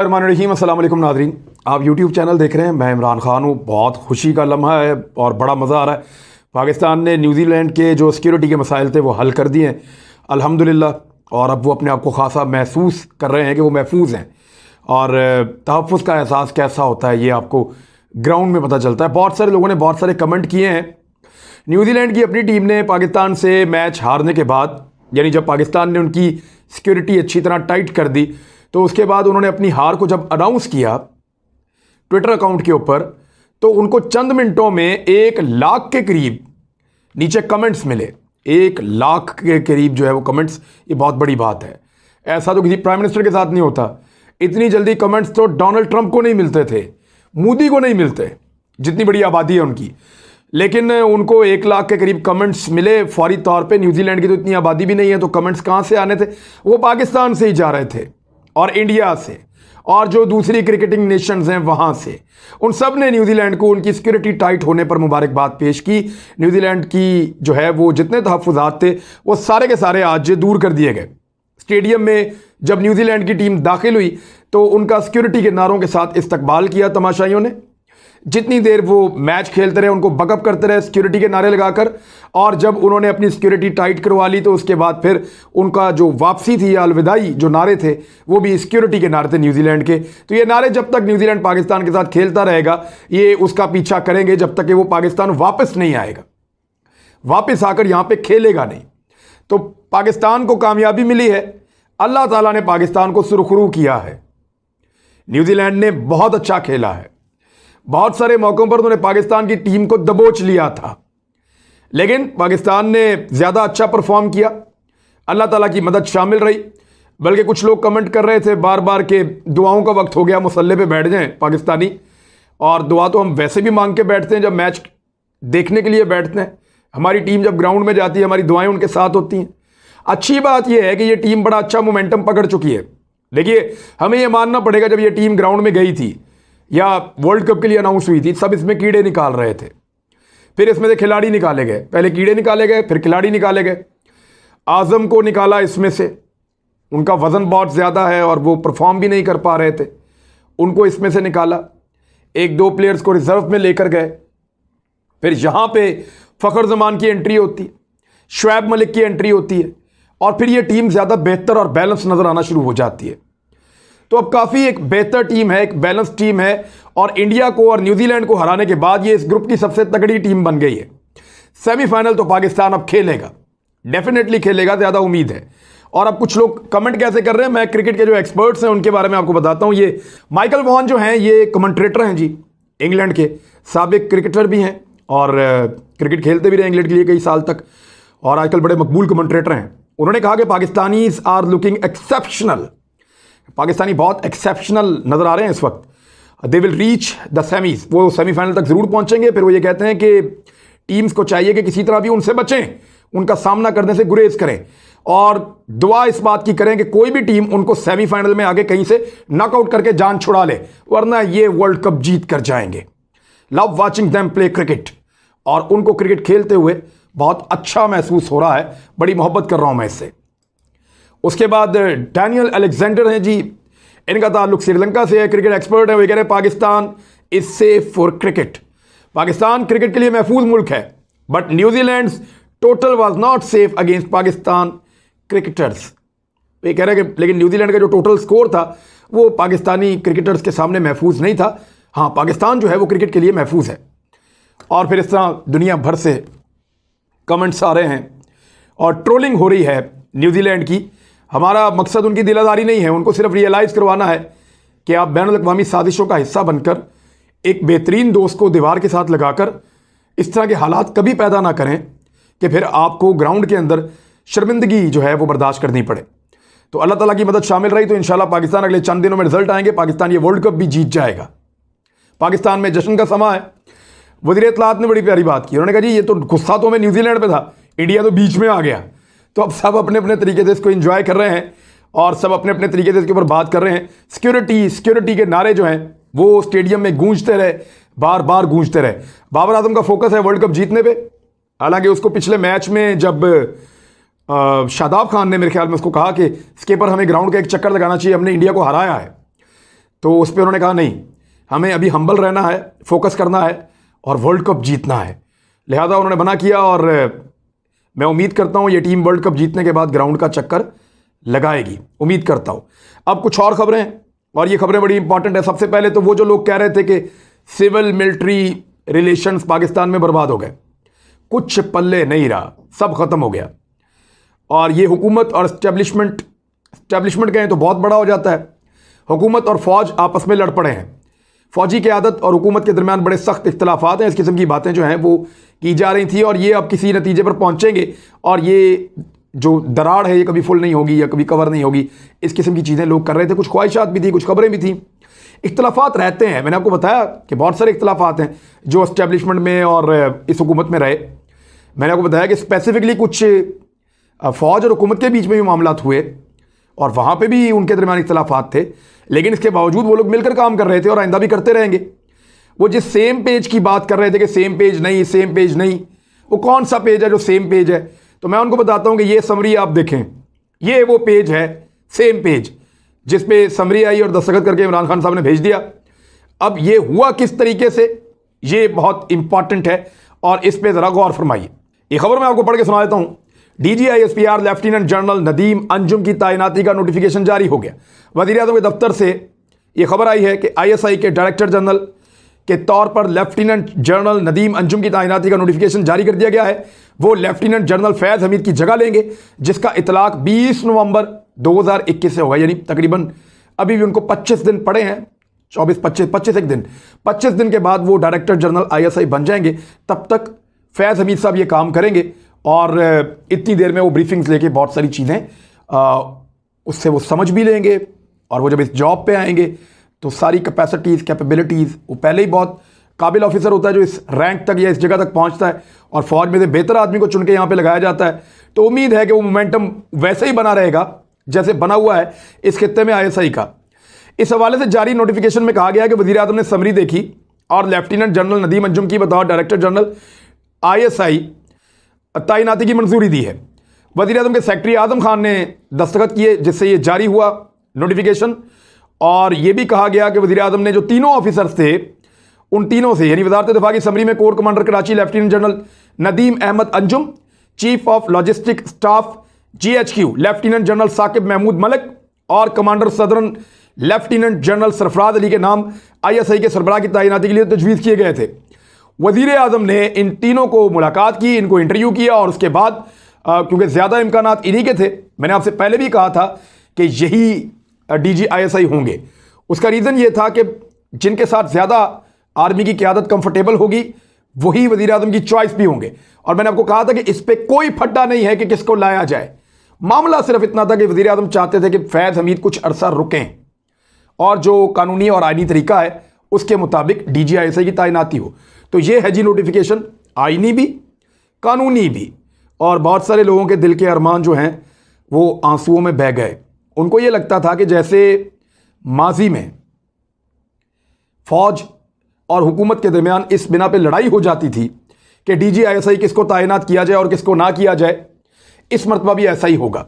रहीम अस्सलाम वालेकुम नाज़रीन, आप यूट्यूब चैनल देख रहे हैं। मैं इमरान खान हूँ। बहुत खुशी का लम्हा है और बड़ा मज़ा आ रहा है। पाकिस्तान ने न्यूजीलैंड के जो सिक्योरिटी के मसाइल थे वो हल कर दिए हैं अल्हम्दुलिल्लाह, और अब वो अपने आप को खासा महसूस कर रहे हैं कि वो महफूज हैं। और तहफ़्फ़ुज़ का एहसास कैसा होता है ये आपको ग्राउंड में पता चलता है। बहुत सारे लोगों ने बहुत सारे कमेंट किए हैं। न्यूजीलैंड की अपनी टीम ने पाकिस्तान से मैच हारने के बाद, यानी जब पाकिस्तान ने उनकी सिक्योरिटी अच्छी तरह टाइट कर दी, तो उसके बाद उन्होंने अपनी हार को जब अनाउंस किया ट्विटर अकाउंट के ऊपर, तो उनको चंद मिनटों में 1 लाख के करीब नीचे कमेंट्स मिले। 1 लाख के करीब जो है वो कमेंट्स, ये बहुत बड़ी बात है। ऐसा तो किसी प्राइम मिनिस्टर के साथ नहीं होता। इतनी जल्दी कमेंट्स तो डोनाल्ड ट्रंप को नहीं मिलते थे, मोदी को नहीं मिलते, जितनी बड़ी आबादी है उनकी। लेकिन उनको 1 लाख के करीब कमेंट्स मिले फौरी तौर पे। न्यूजीलैंड की तो इतनी आबादी भी नहीं है, तो कमेंट्स कहाँ से आने थे? वो पाकिस्तान से ही जा रहे थे और इंडिया से और जो दूसरी क्रिकेटिंग नेशंस हैं वहाँ से। उन सब ने न्यूजीलैंड को उनकी सिक्योरिटी टाइट होने पर मुबारकबाद पेश की। न्यूजीलैंड की जो है वो जितने तहफ़्फ़ुज़ात थे वो सारे के सारे आज दूर कर दिए गए। स्टेडियम में जब न्यूजीलैंड की टीम दाखिल हुई तो उनका सिक्योरिटी के नारों के साथ इस्तकबाल किया तमाशाइयों ने। जितनी देर वो मैच खेलते रहे उनको बकअप करते रहे सिक्योरिटी के नारे लगाकर, और जब उन्होंने अपनी सिक्योरिटी टाइट करवा ली तो उसके बाद फिर उनका जो वापसी थी या अलविदाई जो नारे थे वो भी सिक्योरिटी के नारे थे न्यूजीलैंड के। तो ये नारे जब तक न्यूजीलैंड पाकिस्तान के साथ खेलता रहेगा ये उसका पीछा करेंगे जब तक कि वो पाकिस्तान वापस नहीं आएगा, वापस आकर यहाँ पे खेलेगा नहीं। तो पाकिस्तान को कामयाबी मिली है, अल्लाह ताला ने पाकिस्तान को सुरखरू किया है। न्यूजीलैंड ने बहुत अच्छा खेला है, बहुत सारे मौकों पर उन्होंने पाकिस्तान की टीम को दबोच लिया था, लेकिन पाकिस्तान ने ज़्यादा अच्छा परफॉर्म किया। अल्लाह ताला की मदद शामिल रही। बल्कि कुछ लोग कमेंट कर रहे थे बार बार के दुआओं का वक्त हो गया, मुसल्ले पे बैठ जाएं पाकिस्तानी। और दुआ तो हम वैसे भी मांग के बैठते हैं जब मैच देखने के लिए बैठते हैं। हमारी टीम जब ग्राउंड में जाती है हमारी दुआएं उनके साथ होती हैं। अच्छी बात यह है कि ये टीम बड़ा अच्छा मोमेंटम पकड़ चुकी है। देखिए, हमें यह मानना पड़ेगा, जब ये टीम ग्राउंड में गई थी या वर्ल्ड कप के लिए अनाउंस हुई थी, सब इसमें कीड़े निकाल रहे थे। फिर इसमें से खिलाड़ी निकाले गए, पहले कीड़े निकाले गए फिर खिलाड़ी निकाले गए। आजम को निकाला इसमें से, उनका वज़न बहुत ज़्यादा है और वो परफॉर्म भी नहीं कर पा रहे थे, उनको इसमें से निकाला। 1-2 प्लेयर्स को रिजर्व में लेकर गए। फिर यहाँ पे फ़खर जमान की एंट्री होती है, शुएब मलिक की एंट्री होती है, और फिर ये टीम ज़्यादा बेहतर और बैलेंस नज़र आना शुरू हो जाती है। तो अब काफ़ी एक बेहतर टीम है, एक बैलेंस टीम है, और इंडिया को और न्यूजीलैंड को हराने के बाद ये इस ग्रुप की सबसे तगड़ी टीम बन गई है। सेमीफाइनल तो पाकिस्तान अब खेलेगा, डेफिनेटली खेलेगा, ज़्यादा उम्मीद है। और अब कुछ लोग कमेंट कैसे कर रहे हैं, मैं क्रिकेट के जो एक्सपर्ट्स हैं उनके बारे में आपको बताता हूँ। ये माइकल वॉन जो हैं ये कमेंट्रेटर हैं जी, इंग्लैंड के साबिक क्रिकेटर भी हैं और क्रिकेट खेलते भी रहे इंग्लैंड के लिए कई साल तक, और आजकल बड़े मकबूल कमेंट्रेटर हैं। उन्होंने कहा कि Pakistanis are looking exceptional. Pakistani बहुत एक्सेप्शनल नज़र आ रहे हैं इस वक्त। They will reach the semis, वो सेमीफाइनल तक ज़रूर पहुंचेंगे। फिर वो ये कहते हैं कि टीम्स को चाहिए कि किसी तरह भी उनसे बचें, उनका सामना करने से गुरेज करें, और दुआ इस बात की करें कि कोई भी टीम उनको सेमीफाइनल में आगे कहीं से नॉकआउट करके जान छुड़ा ले, वरना ये वर्ल्ड कप जीत कर जाएंगे। Love watching them play cricket, और उनको क्रिकेट खेलते हुए बहुत अच्छा महसूस हो रहा है, बड़ी मोहब्बत कर रहा हूं मैं इससे। उसके बाद डैनियल अलेक्जेंडर हैं जी, इनका ताल्लुक श्रीलंका से है, क्रिकेट एक्सपर्ट है। वो कह रहे हैं Pakistan is safe for cricket. Pakistan cricket के लिए महफूज मुल्क है, but New Zealand total was not safe against Pakistan cricketers. ये कह रहे हैं कि लेकिन न्यूजीलैंड का जो टोटल स्कोर था वो पाकिस्तानी क्रिकेटर्स के सामने महफूज नहीं था। हाँ, पाकिस्तान जो है वो क्रिकेट के लिए महफूज है। और फिर इस तरह दुनिया भर से कमेंट्स आ रहे हैं और ट्रोलिंग हो रही है न्यूजीलैंड की। हमारा मकसद उनकी दिलादारी नहीं है, उनको सिर्फ रियलाइज़ करवाना है कि आप बैनुल अक़वामी साजिशों का हिस्सा बनकर एक बेहतरीन दोस्त को दीवार के साथ लगाकर इस तरह के हालात कभी पैदा ना करें कि फिर आपको ग्राउंड के अंदर शर्मिंदगी जो है वो बर्दाश्त करनी पड़े। तो अल्लाह ताला की मदद शामिल रही तो इंशाल्लाह पाकिस्तान अगले चंद दिनों में रिजल्ट आएंगे, पाकिस्तान ये वर्ल्ड कप भी जीत जाएगा। पाकिस्तान में जश्न का समा है। वज़ीर इत्तलात ने बड़ी प्यारी बात की, उन्होंने कहा जी ये तो गुस्सा तो हमें न्यूजीलैंड पे था, इंडिया तो बीच में आ गया। तो अब सब अपने अपने तरीके से इसको एंजॉय कर रहे हैं और सब अपने अपने तरीके से इसके ऊपर बात कर रहे हैं। सिक्योरिटी के नारे जो हैं वो स्टेडियम में गूंजते रहे, बार बार गूंजते रहे। बाबर आजम का फोकस है वर्ल्ड कप जीतने पे। हालांकि उसको पिछले मैच में जब शादाब खान ने मेरे ख्याल में उसको कहा कि स्केपर हमें ग्राउंड का एक चक्कर लगाना चाहिए, हमने इंडिया को हराया है, तो उस पर उन्होंने कहा नहीं, हमें अभी हम्बल रहना है, फोकस करना है और वर्ल्ड कप जीतना है। लिहाजा उन्होंने मना किया और मैं उम्मीद करता हूँ ये टीम वर्ल्ड कप जीतने के बाद ग्राउंड का चक्कर लगाएगी, उम्मीद करता हूँ। अब कुछ और खबरें हैं और ये खबरें बड़ी इंपॉर्टेंट है। सबसे पहले तो वो जो लोग कह रहे थे कि सिविल मिलिट्री रिलेशंस पाकिस्तान में बर्बाद हो गए, कुछ पल्ले नहीं रहा, सब खत्म हो गया। और ये हुकूमत और स्टैब्लिशमेंट कहें तो बहुत बड़ा हो जाता है। हुकूमत और फौज आपस में लड़ पड़े हैं। फौजी क़यादत और हुकूमत के दरमियान बड़े सख्त इख्तलाफात हैं। इस किस्म की बातें जो हैं वो की जा रही थी और ये अब किसी नतीजे पर पहुंचेंगे और ये जो दरार है ये कभी फुल नहीं होगी या कभी कवर नहीं होगी। इस किस्म की चीज़ें लोग कर रहे थे, कुछ ख्वाहिशात भी थी, कुछ खबरें भी थी। इख्तलाफात रहते हैं, मैंने आपको बताया कि बहुत सारे इख्तलाफात हैं जो एस्टेब्लिशमेंट में और इस हुकूमत में रहे। मैंने आपको बताया कि स्पेसिफिकली कुछ फ़ौज और हुकूमत के बीच में भी मामला हुए और वहाँ पे भी उनके दरमियान इख्तलाफात थे, लेकिन इसके बावजूद वो लोग मिलकर काम कर रहे थे और आइंदा भी करते रहेंगे। वो जिस सेम पेज की बात कर रहे थे कि सेम पेज नहीं, वो कौन सा पेज है जो सेम पेज है? तो मैं उनको बताता हूँ कि ये समरी आप देखें, ये वो पेज है, सेम पेज, जिस पे समरी आई और दस्तखत करके इमरान खान साहब ने भेज दिया। अब ये हुआ किस तरीके से, ये बहुत इंपॉर्टेंट है और इस पे ज़रा गौर फरमाइए। ये खबर मैं आपको पढ़ के सुना देता हूँ। DGISPR lieutenant general Nadeem Anjum की तैनाती का नोटिफिकेशन जारी हो गया। वज़ीर-ए-आज़म के दफ्तर से ये खबर आई है कि ISI के डायरेक्टर जनरल के तौर पर लेफ्टिनेंट जनरल नदीम अंजुम की तैनाती का नोटिफिकेशन जारी कर दिया गया है। वो लेफ्टिनेंट जनरल फैज़ हमीद की जगह लेंगे, जिसका इतलाक 20 नवंबर 2021 से होगा। यानी तकरीबन अभी भी उनको 25 दिन पड़े हैं, 25 दिन के बाद वो डायरेक्टर जनरल ISI बन जाएंगे। तब तक फैज़ हमीद साहब ये काम करेंगे और इतनी देर में वो ब्रीफिंग्स लेके बहुत सारी चीज़ें उससे वो समझ भी लेंगे और वो जब इस जॉब पे आएंगे तो सारी कैपेसिटीज़ कैपेबिलिटीज़, वो पहले ही बहुत काबिल ऑफिसर होता है जो इस रैंक तक या इस जगह तक पहुंचता है और फौज में से बेहतर आदमी को चुन के यहाँ पे लगाया जाता है। तो उम्मीद है कि वो मोमेंटम वैसे ही बना रहेगा जैसे बना हुआ है इस खित्ते में ISI का। इस हवाले से जारी नोटिफिकेशन में कहा गया है कि वज़ीर-ए-आज़म ने समरी देखी और लेफ्टिनेंट जनरल नदीम अंजुम की बतौर डायरेक्टर जनरल ISI तैनाती की मंजूरी दी है। वज़ीर-ए-आज़म के सेक्रेटरी आज़म खान ने दस्तखत किए, जिससे ये जारी हुआ नोटिफिकेशन। और ये भी कहा गया कि वज़ीर-ए-आज़म ने जो तीनों ऑफिसर्स थे उन तीनों से, यानी वज़ारत दिफा की समरी में core commander Karachi lieutenant general Nadeem Ahmed Anjum, chief of logistic staff GHQ lieutenant general Saqib Mahmood Malik और commander southern lieutenant general Sarfraz Ali के नाम ISI के सरबराह की तैनाती के लिए तजवीज़ किए गए थे। वज़ीर-ए-आज़म ने इन तीनों को मुलाकात की, इनको इंटरव्यू किया और उसके बाद क्योंकि ज़्यादा इम्कानात इन्हीं के थे, मैंने आपसे पहले भी कहा था कि यही DGISI होंगे। उसका रीज़न ये था कि जिनके साथ ज़्यादा आर्मी की क़यादत कंफर्टेबल होगी वही वज़ीर-ए-आज़म की चॉइस भी होंगे। और मैंने आपको कहा था कि इस पर कोई फट्टा नहीं है कि किसको लाया जाए। मामला सिर्फ इतना था कि वज़ीर-ए-आज़म चाहते थे कि फैज़ हमीद कुछ अरसा रुकें और जो कानूनी और आईनी तरीका है उसके मुताबिक DGISI की तैनाती हो। तो ये है जी नोटिफिकेशन, आईनी भी कानूनी भी। और बहुत सारे लोगों के दिल के अरमान जो हैं वो आंसुओं में बह गए। उनको ये लगता था कि जैसे माजी में फौज और हुकूमत के दरमियान इस बिना पे लड़ाई हो जाती थी कि DGISI किसको तैनात किया जाए और किसको ना किया जाए, इस मरतबा भी ऐसा ही होगा।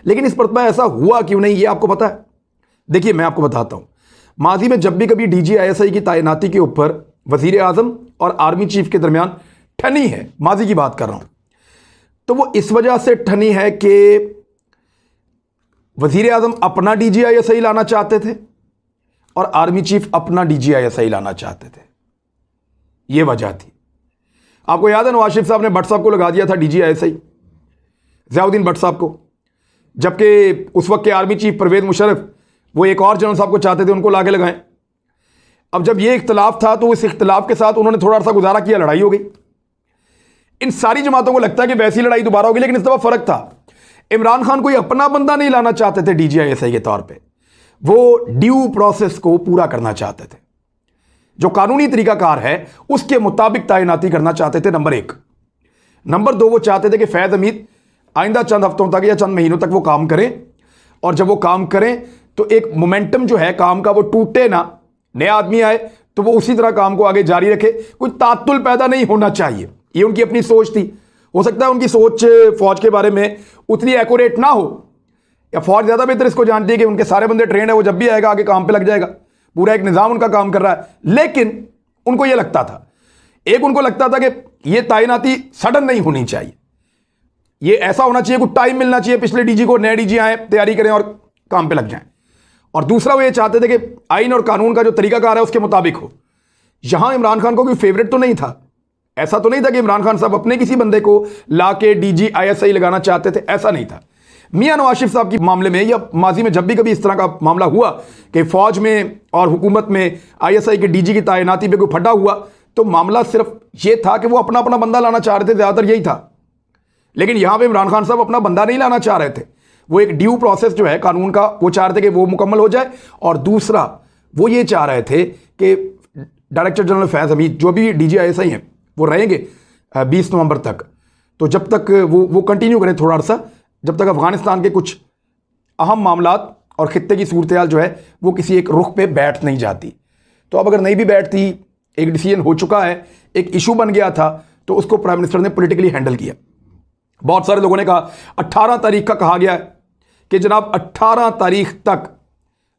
लेकिन इस मरतबा ऐसा हुआ क्यों नहीं, ये आपको पता है? देखिए मैं आपको बताता हूँ। माजी में जब भी कभी DGISI की तैनाती के ऊपर वज़ीर-ए-आज़म और आर्मी चीफ के दरमियान ठनी है, माजी की बात कर रहा हूँ, तो वो इस वजह से ठनी है कि वज़ीर-ए-आज़म अपना DGISI लाना चाहते थे और आर्मी चीफ अपना DGISI लाना चाहते थे। ये वजह थी। आपको याद है नवाज शरीफ साहब ने भट्ट साहब को लगा दिया था DGISI, ज़ियाउद्दीन भट्ट साहब को, जबकि उस वक्त के आर्मी चीफ परवेज़ मुशर्रफ वो एक और जनरल साहब को चाहते थे उनको लाके लगाएं। अब जब ये इख्तलाफ था तो इस इख्तलाफ के साथ उन्होंने थोड़ा सा गुजारा किया, लड़ाई हो गई। इन सारी जमातों को लगता है कि वैसी लड़ाई दोबारा होगी, लेकिन इस दफा फर्क था। इमरान खान कोई अपना बंदा नहीं लाना चाहते थे DGISI के तौर पे, वो ड्यू प्रोसेस को पूरा करना चाहते थे, जो कानूनी तरीकाकार है उसके मुताबिक तैनाती करना चाहते थे, नंबर 1। नंबर 2, वो चाहते थे कि फैज़ हमीद आइंदा चंद हफ्तों तक या चंद महीनों तक वो काम करें और जब वो काम करें तो एक मोमेंटम जो है काम का वो टूटे ना, नया आदमी आए तो वो उसी तरह काम को आगे जारी रखे, कोई तात्तुल पैदा नहीं होना चाहिए। ये उनकी अपनी सोच थी। हो सकता है उनकी सोच फौज के बारे में उतनी एक्यूरेट ना हो, या फौज ज़्यादा बेहतर इसको जानती है कि उनके सारे बंदे ट्रेंड है, वो जब भी आएगा आगे काम पे लग जाएगा। पूरा एक निज़ाम उनका काम कर रहा है। लेकिन उनको यह लगता था, उनको लगता था कि यह तैनाती सडन नहीं होनी चाहिए, यह ऐसा होना चाहिए, कुछ टाइम मिलना चाहिए पिछले डीजी को, नए डीजी आए, तैयारी करें और काम पे लग जाएं। और दूसरा वो ये चाहते थे कि आइन और कानून का जो तरीकाकार है उसके मुताबिक हो। यहां इमरान खान को कोई फेवरेट तो नहीं था, ऐसा तो नहीं था कि इमरान खान साहब अपने किसी बंदे को ला के डीजी ISI लगाना चाहते थे, ऐसा नहीं था। मियां नवाज शरीफ साहब के मामले में या माजी में जब भी कभी इस तरह का मामला हुआ कि फौज में और हुकूमत में ISI के डीजी की तैनाती पे कोई फटा हुआ, तो मामला सिर्फ ये था कि वो अपना अपना बंदा लाना चाह रहे थे, ज्यादातर यही था। लेकिन यहां पे इमरान खान साहब अपना बंदा नहीं लाना चाह रहे थे, वो एक ड्यू प्रोसेस जो है कानून का, वो चाह रहे थे कि वो मुकम्मल हो जाए। और दूसरा वो ये चाह रहे थे कि डायरेक्टर जनरल फैज़ हमीद जो भी डीजी ISI हैं वो रहेंगे 20 नवंबर तक, तो जब तक वो कंटिन्यू करें थोड़ा अर्सा, जब तक अफगानिस्तान के कुछ अहम मामलात और खित्ते की सूरत जो है वो किसी एक रुख पे बैठ नहीं जाती। तो अब अगर नहीं भी बैठती, एक डिसीजन हो चुका है, एक इशू बन गया था, तो उसको प्राइम मिनिस्टर ने पॉलिटिकली हैंडल किया। बहुत सारे लोगों ने कहा 18 तारीख का कहा गया है कि जनाब 18 तारीख तक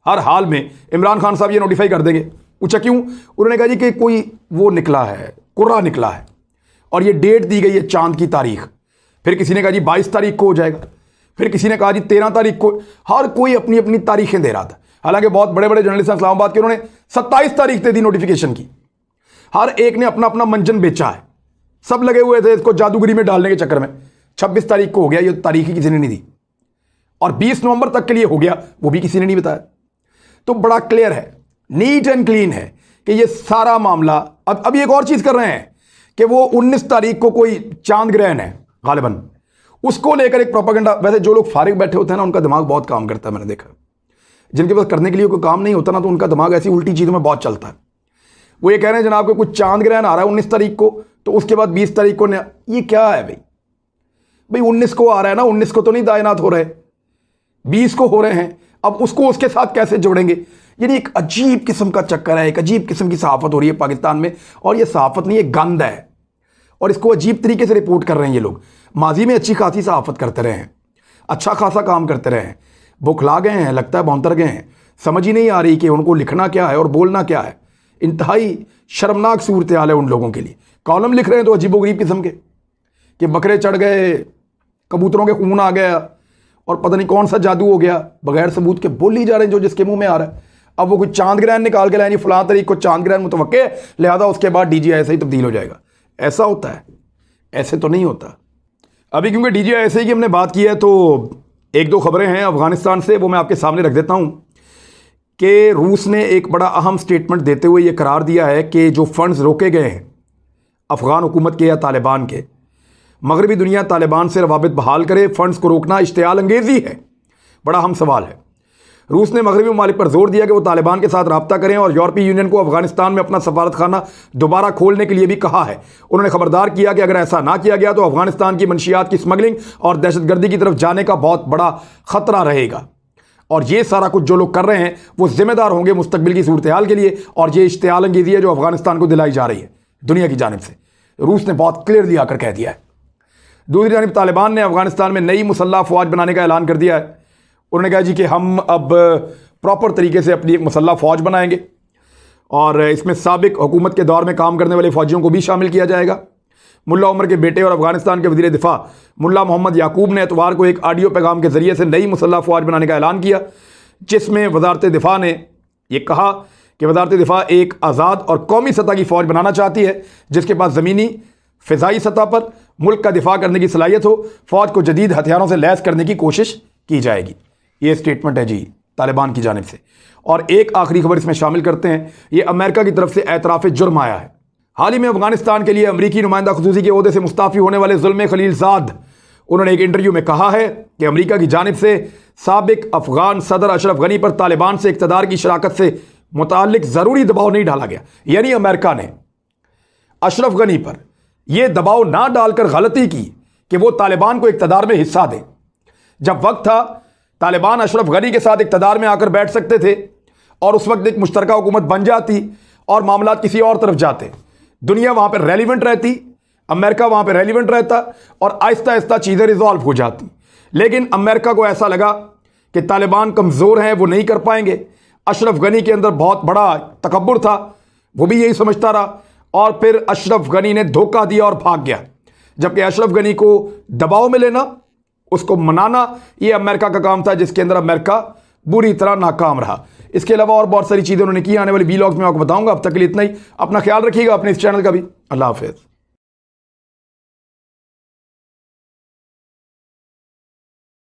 हर हाल में इमरान खान साहब ये नोटिफाई कर देंगे। पूछा क्यों? उन्होंने कहा जी कि कोई वो निकला है, कुर्रा निकला है और ये डेट दी गई है चांद की तारीख। फिर किसी ने कहा जी 22 तारीख को हो जाएगा, फिर किसी ने कहा जी 13 तारीख को। हर कोई अपनी अपनी तारीखें दे रहा था। हालांकि बहुत बड़े बड़े जर्नलिस्ट इस्लामाबाद के, उन्होंने 27 तारीख दे दी नोटिफिकेशन की। हर एक ने अपना अपना मंजन बेचा है, सब लगे हुए थे इसको जादूगरी में डालने के चक्कर में। 26 तारीख को हो गया, ये तारीख ही किसी ने नहीं दी, और 20 नवंबर तक के लिए हो गया, वो भी किसी ने नहीं बताया। तो बड़ा क्लियर है, नीट एंड क्लीन है कि ये सारा मामला अब एक और चीज कर रहे हैं कि वो 19 तारीख को कोई चांद ग्रहण है गालिबन, उसको लेकर एक प्रोपेगेंडा। वैसे जो लोग फारिग बैठे होते हैं ना, उनका दिमाग बहुत काम करता है, मैंने देखा। जिनके पास करने के लिए कोई काम नहीं होता ना, तो उनका दिमाग ऐसी उल्टी चीजों में बहुत चलता है। वो ये कह रहे हैं जनाब को कुछ चांद ग्रहण आ रहा है 19 तारीख को, तो उसके बाद 20 तारीख को ये क्या है भाई 19 को आ रहा है ना, 19 को तो नहीं तैनात हो रहे, 20 को हो रहे हैं, अब उसको उसके साथ कैसे जोड़ेंगे? यानी एक अजीब किस्म का चक्कर है, एक अजीब किस्म की सहाफत हो रही है पाकिस्तान में। और ये सहाफत नहीं, ये गंद है, और इसको अजीब तरीके से रिपोर्ट कर रहे हैं ये लोग। माजी में अच्छी खासी सहाफत करते रहे हैं, अच्छा खासा काम करते रहे हैं, बुखला गए हैं, लगता है भौंतर गए हैं। समझ ही नहीं आ रही कि उनको लिखना क्या है और बोलना क्या है। इंतहाई शर्मनाक सूरत हाल है उन लोगों के लिए। कॉलम लिख रहे हैं तो अजीबोगरीब किस्म के, कि बकरे चढ़ गए, कबूतरों के खून आ गया, और पता नहीं कौन सा जादू हो गया, बगैर सबूत के बोल ही जा रहे हैं जो जिसके मुंह में आ रहा है। अब वो कुछ चांद ग्रहण निकाल के लाए, फलां तारीख को चांद ग्रहण मुतवक्के, लिहाजा उसके बाद डीजी ऐसे ही तब्दील हो जाएगा। ऐसा होता है? ऐसे तो नहीं होता। अभी क्योंकि डीजी ऐसे ही की हमने बात की है, तो एक दो खबरें हैं अफगानिस्तान से, वो मैं आपके सामने रख देता हूं कि रूस ने एक बड़ा अहम स्टेटमेंट देते हुए यह करार दिया है कि जो फंड्स रोके गए हैं अफगान हुकूमत के या तालिबान के, मगरबी दुनिया तालिबान से रवाबित बहाल करे। फंड्स को रोकना इश्तियाल अंगेजी है, बड़ा अहम सवाल है। रूस ने मगरबी ममालिक पर जोर दिया कि वो तालिबान के साथ रब्ता करें, और यूरोपीय यूनियन को अफगानिस्तान में अपना सफारत खाना दोबारा खोलने के लिए भी कहा है। उन्होंने खबरदार किया कि अगर ऐसा ना किया गया तो अफगानिस्तान की मंशियात की स्मगलिंग और दहशतगर्दी की तरफ जाने का बहुत बड़ा खतरा रहेगा, और ये सारा कुछ जो लोग कर रहे हैं वो जिम्मेदार होंगे मुस्तकबिल की सूरत हाल के लिए। और ये इश्तियाल अंगेजी है जो अफगानिस्तान को दिलाई जा रही है दुनिया की जानिब से। रूस ने बहुत क्लियरली आकर कह दिया है। दूसरी जानिब तालिबान ने अफगानिस्तान में नई मुसल्लह फौज बनाने का ऐलान कर दिया है। उन्होंने कहा जी कि हम अब प्रॉपर तरीके से अपनी एक मुसल्लह फ़ौज बनाएंगे, और इसमें साबिक हुकूमत के दौर में काम करने वाले फ़ौजियों को भी शामिल किया जाएगा। मुल्ला उमर के बेटे और अफगानिस्तान के वज़ीर दिफा मुल्ला मोहम्मद याकूब ने इतवार को एक ऑडियो पैगाम के ज़रिए से नई मुसल्लह फ़ौज बनाने का ऐलान किया, जिसमें वजारत दिफा ने यह कहा कि वजारत दिफा एक आज़ाद और कौमी सतह की फ़ौज बनाना चाहती है, जिसके पास ज़मीनी फ़िज़ाई सतह पर मुल्क का दिफा करने की सलाहियत हो। फ़ौज को जदीद हथियारों से लैस करने की कोशिश की जाएगी। ये स्टेटमेंट है जी तालिबान की जानिब से। और एक आखिरी खबर इसमें शामिल करते हैं, ये अमेरिका की तरफ से एतराफ़ जुर्म आया है। हाल ही में अफगानिस्तान के लिए अमरीकी नुमाइंदा खुसूसी के ओहदे से मुस्ताफ़ी होने वाले ज़ुल्म खलीलज़ाद, उन्होंने एक इंटरव्यू में कहा है कि अमरीका की जानिब से साबिक अफगान सदर अशरफ गनी पर तालिबान से इक़्तिदार की शराकत से मुताल्लिक ज़रूरी दबाव नहीं डाला गया। यानी अमेरिका ने अशरफ गनी पर यह दबाव ना डालकर गलती की कि वो तालिबान को इक़्तिदार में हिस्सा दें। जब वक्त था तालिबान अशरफ गनी के साथ इक़्तिदार में आकर बैठ सकते थे, और उस वक्त एक मुश्तरका हुकूमत बन जाती और मामला किसी और तरफ जाते, दुनिया वहां पर रेलिवेंट रहती, अमेरिका वहां पर रेलिवेंट रहता, और आहिस्ता आहिस्ता चीज़ें रिजॉल्व हो जाती। लेकिन अमेरिका को ऐसा लगा कि तालिबान कमज़ोर हैं, वो नहीं कर पाएंगे। अशरफ गनी के अंदर बहुत बड़ा तकब्बुर था, वो भी यही समझता रहा और फिर अशरफ गनी ने धोखा दिया और भाग गया। जबकि अशरफ गनी को दबाव में लेना, उसको मनाना, ये अमेरिका का काम था, जिसके अंदर अमेरिका बुरी तरह नाकाम रहा। इसके अलावा और बहुत सारी चीज़ें उन्होंने की, आने वाली वीलॉग्स में आपको बताऊंगा। अब तक के लिए इतना ही। अपना ख्याल रखिएगा, अपने इस चैनल का भी। अल्लाह हाफिज़।